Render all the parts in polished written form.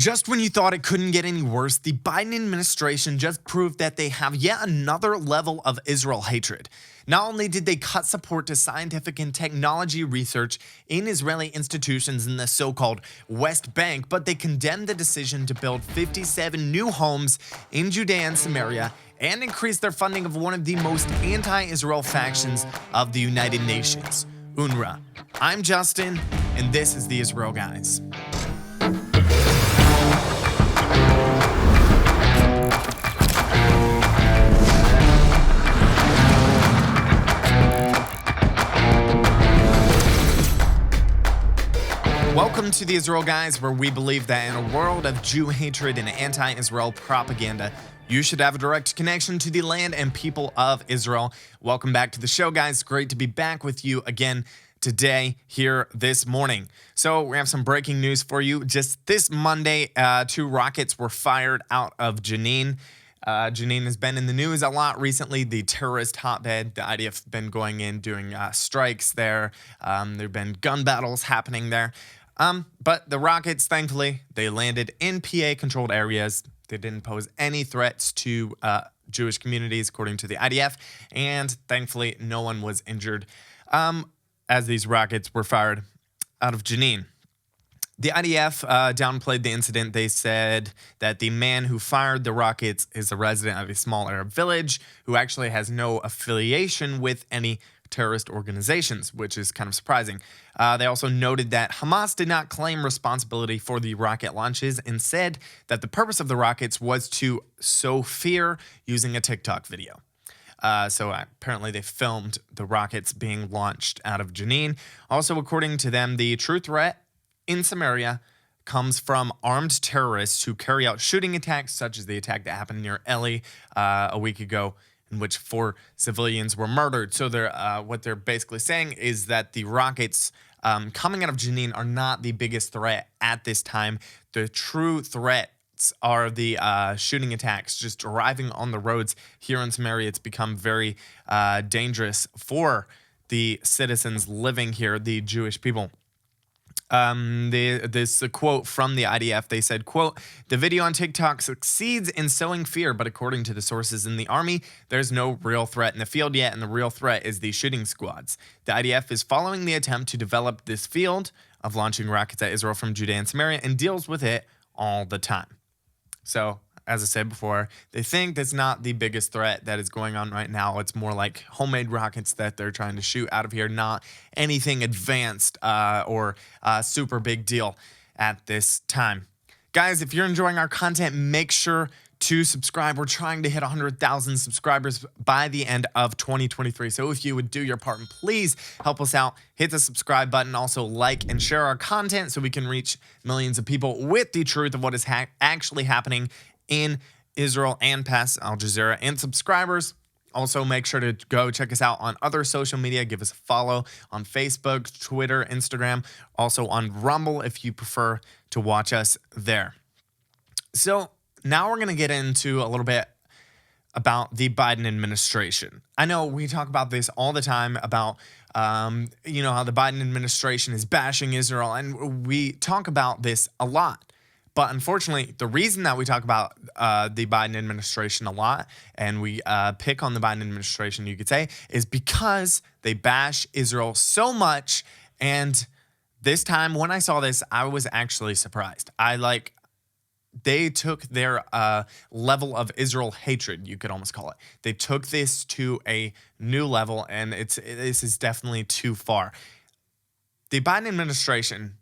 Just when you thought it couldn't get any worse, the Biden administration just proved that they have yet another level of Israel hatred. Not only did they cut support to scientific and technology research in Israeli institutions in the so-called West Bank, but they condemned the decision to build 57 new homes in Judea and Samaria and increase their funding of one of the most anti-Israel factions of the United Nations, UNRWA. I'm Justin, and this is the Israel Guys. Welcome to the Israel Guys, where we believe that in a world of Jew hatred and anti-Israel propaganda, you should have a direct connection to the land and people of Israel. Welcome back to the show, guys. Great to be back with you again today here this morning. So we have some breaking news for you. Just this Monday, 2 rockets were fired out of Janine. Janine has been in the news a lot recently, the terrorist hotbed. The IDF have been going in, doing strikes there. There have been gun battles happening there. But the rockets, thankfully, they landed in PA-controlled areas. They didn't pose any threats to Jewish communities, according to the IDF. And thankfully, no one was injured as these rockets were fired out of Janine. The IDF downplayed the incident. They said that the man who fired the rockets is a resident of a small Arab village who actually has no affiliation with any terrorist organizations, which is kind of surprising. They also noted that Hamas did not claim responsibility for the rocket launches and said that the purpose of the rockets was to sow fear using a TikTok video. So apparently they filmed the rockets being launched out of Janine. Also, according to them, the true threat in Samaria comes from armed terrorists who carry out shooting attacks, such as the attack that happened near Eli a week ago, in which 4 civilians were murdered. So what they're basically saying is that the rockets coming out of Janine are not the biggest threat at this time. The true threats are the shooting attacks just arriving on the roads here in Samaria. It's become very dangerous for the citizens living here, the Jewish people. This quote from the IDF, they said, quote, "The video on TikTok succeeds in sowing fear, but according to the sources in the army, there's no real threat in the field yet, and the real threat is the shooting squads. The IDF is following the attempt to develop this field of launching rockets at Israel from Judea and Samaria and deals with it all the time." So, as I said before, they think that's not the biggest threat that is going on right now. It's more like homemade rockets that they're trying to shoot out of here, not anything advanced or super big deal at this time. Guys, if you're enjoying our content, make sure to subscribe. We're trying to hit 100,000 subscribers by the end of 2023. So if you would do your part and please help us out, hit the subscribe button. Also like and share our content so we can reach millions of people with the truth of what is actually happening in Israel and past Al Jazeera. And subscribers, also make sure to go check us out on other social media. Give us a follow on Facebook, Twitter, Instagram, also on Rumble if you prefer to watch us there. So now we're going to get into a little bit about the Biden administration. I know we talk about this all the time about, how the Biden administration is bashing Israel, and we talk about this a lot. But unfortunately, the reason that we talk about the Biden administration a lot, and we pick on the Biden administration, you could say, is because they bash Israel so much. And this time, when I saw this, I was actually surprised. They took their level of Israel hatred, you could almost call it. They took this to a new level, and this is definitely too far. The Biden administration,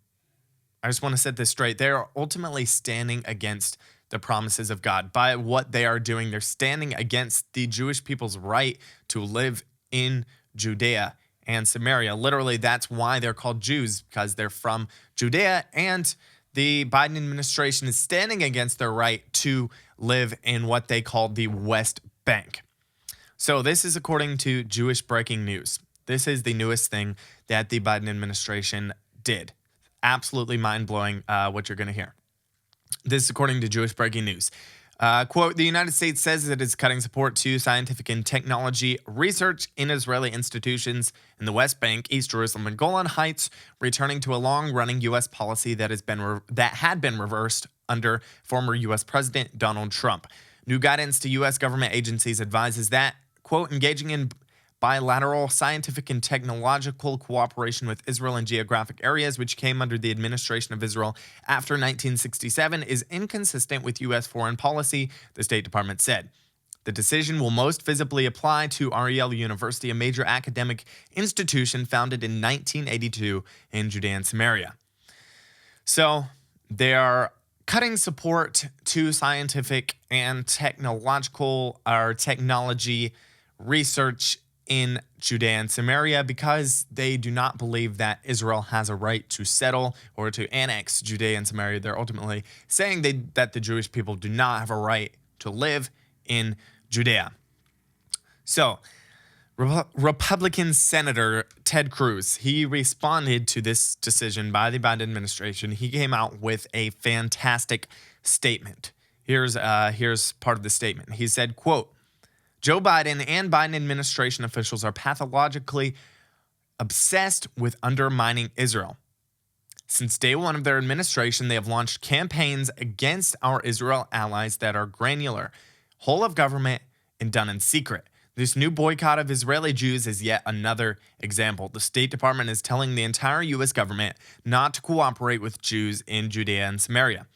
I just want to set this straight. They are ultimately standing against the promises of God. By what they are doing, they're standing against the Jewish people's right to live in Judea and Samaria. Literally, that's why they're called Jews, because they're from Judea, and the Biden administration is standing against their right to live in what they call the West Bank. So this is according to Jewish Breaking News. This is the newest thing that the Biden administration did. Absolutely mind-blowing what you're going to hear. This is according to Jewish Breaking News. Quote, the United States says it is cutting support to scientific and technology research in Israeli institutions in the West Bank, East Jerusalem, and Golan Heights, returning to a long-running U.S. policy that had been reversed under former U.S. President Donald Trump. New guidance to U.S. government agencies advises that, quote, engaging in bilateral scientific and technological cooperation with Israel in geographic areas which came under the administration of Israel after 1967 is inconsistent with U.S. foreign policy, the State Department said. The decision will most visibly apply to Ariel University, a major academic institution founded in 1982 in Judea and Samaria. So they are cutting support to scientific and technology research in Judea and Samaria because they do not believe that Israel has a right to settle or to annex Judea and Samaria. They're ultimately saying that the Jewish people do not have a right to live in Judea. So, Republican Senator Ted Cruz, he responded to this decision by the Biden administration. He came out with a fantastic statement. Here's part of the statement. He said, quote, Joe Biden and Biden administration officials are pathologically obsessed with undermining Israel. Since day one of their administration, they have launched campaigns against our Israel allies that are granular, whole of government, and done in secret. This new boycott of Israeli Jews is yet another example. The State Department is telling the entire U.S. government not to cooperate with Jews in Judea and Samaria.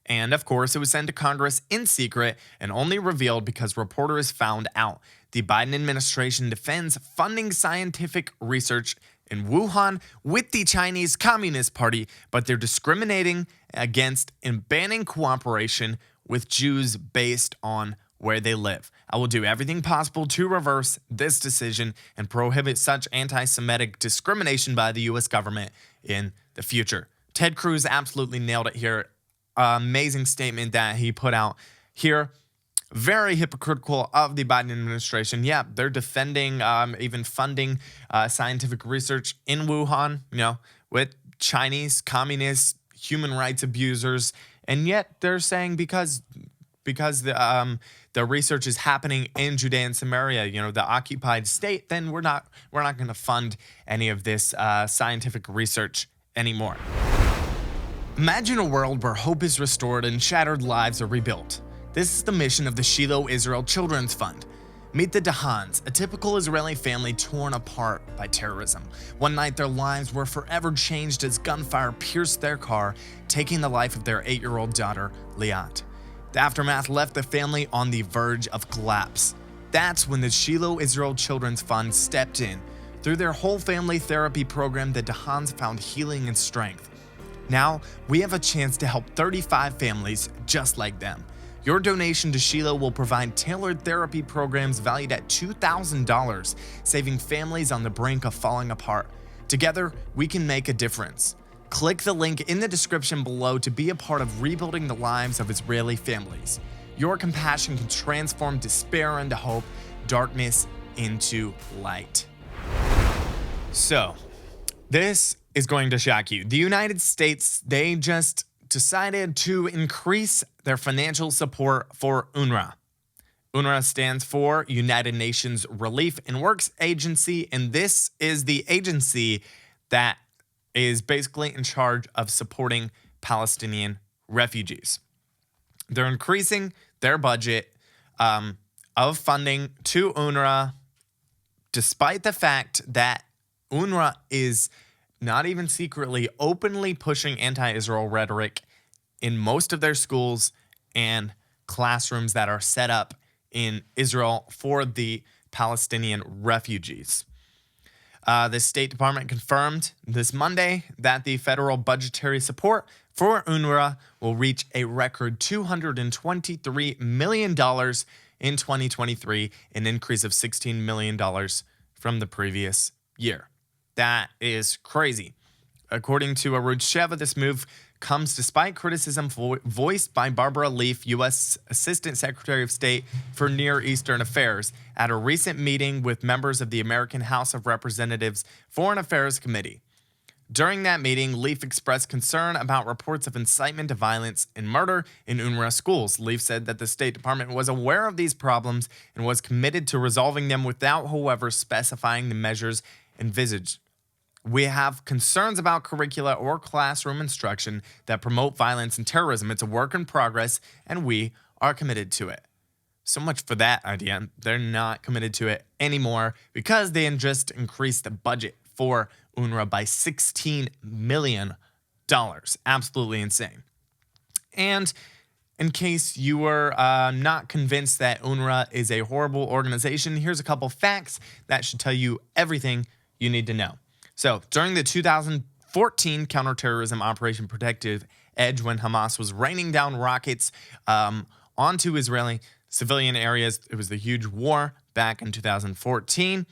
And, of course, it was sent to Congress in secret and only revealed because reporters found out. The Biden administration defends funding scientific research in Wuhan with the Chinese Communist Party, but they're discriminating against and banning cooperation with Jews based on where they live. I will do everything possible to reverse this decision and prohibit such anti-Semitic discrimination by the U.S. government in the future. Ted Cruz absolutely nailed it here. Amazing statement that he put out here. Very hypocritical of the Biden administration. Yeah, they're defending, even funding scientific research in Wuhan, with Chinese communist human rights abusers, and yet they're saying because the research is happening in Judea and Samaria, the occupied state, then we're not going to fund any of this scientific research anymore. Imagine a world where hope is restored and shattered lives are rebuilt. This is the mission of the Shiloh Israel Children's Fund. Meet the Dahans, a typical Israeli family torn apart by terrorism. One night, their lives were forever changed as gunfire pierced their car, taking the life of their 8-year-old daughter, Liat. The aftermath left the family on the verge of collapse. That's when the Shiloh Israel Children's Fund stepped in. Through their whole family therapy program, the Dahans found healing and strength. Now, we have a chance to help 35 families just like them. Your donation to Shiloh will provide tailored therapy programs valued at $2,000, saving families on the brink of falling apart. Together, we can make a difference. Click the link in the description below to be a part of rebuilding the lives of Israeli families. Your compassion can transform despair into hope, darkness into light. So, this is going to shock you. The United States, they just decided to increase their financial support for UNRWA. UNRWA stands for United Nations Relief and Works Agency, and this is the agency that is basically in charge of supporting Palestinian refugees. They're increasing their budget of funding to UNRWA, despite the fact that UNRWA is not even secretly, openly pushing anti-Israel rhetoric in most of their schools and classrooms that are set up in Israel for the Palestinian refugees. The State Department confirmed this Monday that the federal budgetary support for UNRWA will reach a record $223 million in 2023, an increase of $16 million from the previous year. That is crazy. According to Arut Sheva, this move comes despite criticism voiced by Barbara Leaf, U.S. Assistant Secretary of State for Near Eastern Affairs, at a recent meeting with members of the American House of Representatives Foreign Affairs Committee. During that meeting, Leaf expressed concern about reports of incitement to violence and murder in UNRWA schools. Leaf said that the State Department was aware of these problems and was committed to resolving them without, however, specifying the measures envisaged. We have concerns about curricula or classroom instruction that promote violence and terrorism. It's a work in progress, and we are committed to it. So much for that idea. They're not committed to it anymore because they just increased the budget for UNRWA by $16 million. Absolutely insane. And in case you were not convinced that UNRWA is a horrible organization, here's a couple facts that should tell you everything you need to know. So, during the 2014 counterterrorism Operation Protective Edge, when Hamas was raining down rockets onto Israeli civilian areas, it was the huge war back in 2014.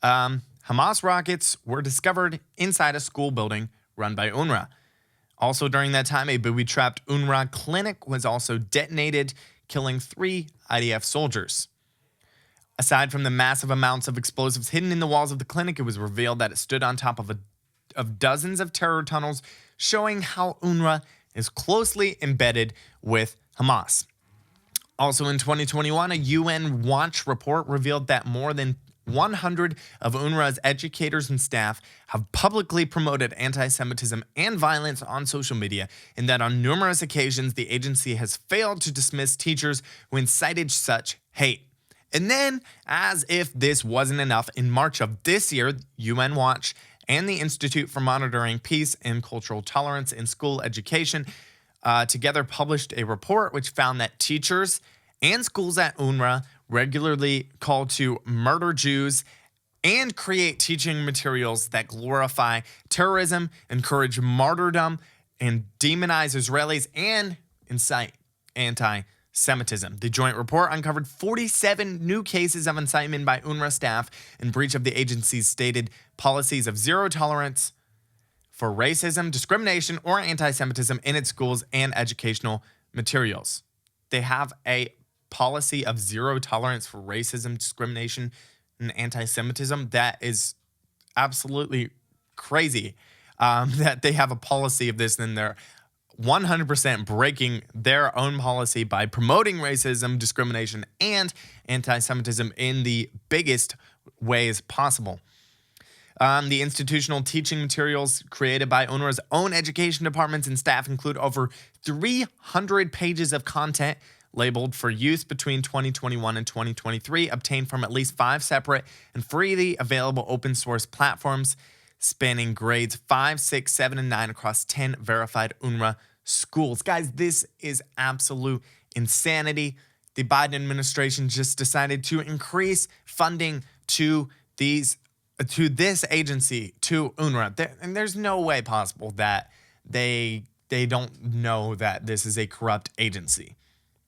Hamas rockets were discovered inside a school building run by UNRWA. Also during that time, a booby-trapped UNRWA clinic was also detonated, killing 3 IDF soldiers. Aside from the massive amounts of explosives hidden in the walls of the clinic, it was revealed that it stood on top of dozens of terror tunnels, showing how UNRWA is closely embedded with Hamas. Also in 2021, a UN Watch report revealed that more than 100 of UNRWA's educators and staff have publicly promoted anti-Semitism and violence on social media, and that on numerous occasions the agency has failed to dismiss teachers who incited such hate. And then, as if this wasn't enough, in March of this year, UN Watch and the Institute for Monitoring Peace and Cultural Tolerance in School Education together published a report which found that teachers and schools at UNRWA regularly call to murder Jews and create teaching materials that glorify terrorism, encourage martyrdom, and demonize Israelis and incite anti-Semitism. The joint report uncovered 47 new cases of incitement by UNRWA staff in breach of the agency's stated policies of zero tolerance for racism, discrimination, or anti-Semitism in its schools and educational materials. They have a policy of zero tolerance for racism, discrimination, and anti-Semitism. That is absolutely crazy that they have a policy of this, and they're 100% breaking their own policy by promoting racism, discrimination, and anti-Semitism in the biggest ways possible. The institutional teaching materials created by UNRWA's own education departments and staff include over 300 pages of content labeled for use between 2021 and 2023, obtained from at least 5 separate and freely available open source platforms spanning grades 5, 6, 7, and 9 across 10 verified UNRWA schools. Guys, this is absolute insanity. The Biden administration just decided to increase funding to this agency, to UNRWA. And there's no way possible that they don't know that this is a corrupt agency.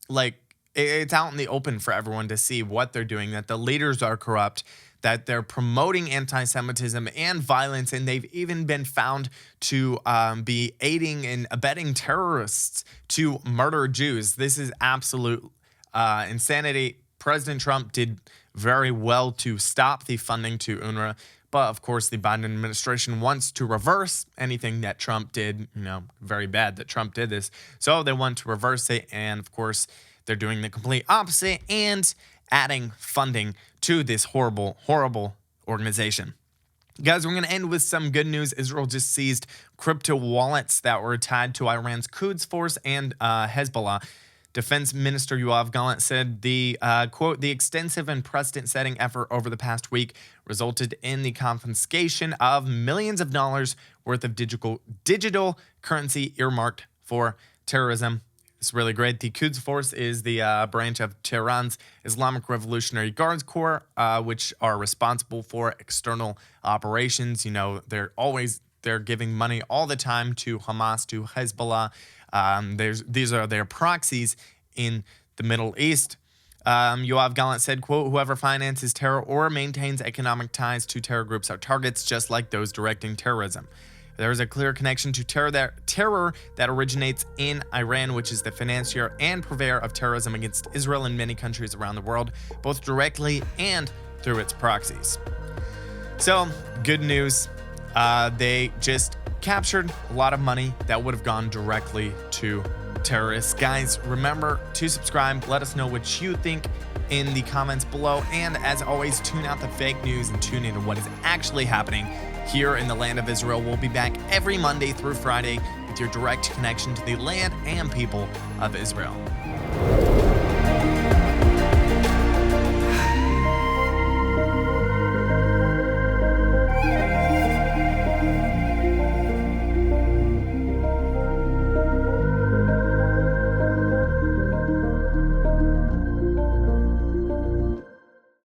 Like, it's out in the open for everyone to see what they're doing, that the leaders are corrupt, that they're promoting anti-Semitism and violence, and they've even been found to be aiding and abetting terrorists to murder Jews. This is absolute insanity. President Trump did very well to stop the funding to UNRWA, but of course the Biden administration wants to reverse anything that Trump did. Very bad that Trump did this. So they want to reverse it, and of course they're doing the complete opposite and adding funding to this horrible, horrible organization. Guys, we're going to end with some good news. Israel just seized crypto wallets that were tied to Iran's Quds Force and Hezbollah. Defense Minister Yoav Gallant said quote, the extensive and precedent-setting effort over the past week resulted in the confiscation of millions of dollars worth of digital currency earmarked for terrorism. It's really great. The Quds Force is the branch of Tehran's Islamic Revolutionary Guards Corps, which are responsible for external operations. They're giving money all the time to Hamas, to Hezbollah. These are their proxies in the Middle East. Yoav Gallant said, quote, whoever finances terror or maintains economic ties to terror groups are targets just like those directing terrorism. There is a clear connection to terror that originates in Iran, which is the financier and purveyor of terrorism against Israel and many countries around the world, both directly and through its proxies. So, good news. They just captured a lot of money that would have gone directly to terrorists. Guys, remember to subscribe. Let us know what you think in the comments below. And as always, tune out the fake news and tune into what is actually happening here in the land of Israel. We'll be back every Monday through Friday with your direct connection to the land and people of Israel.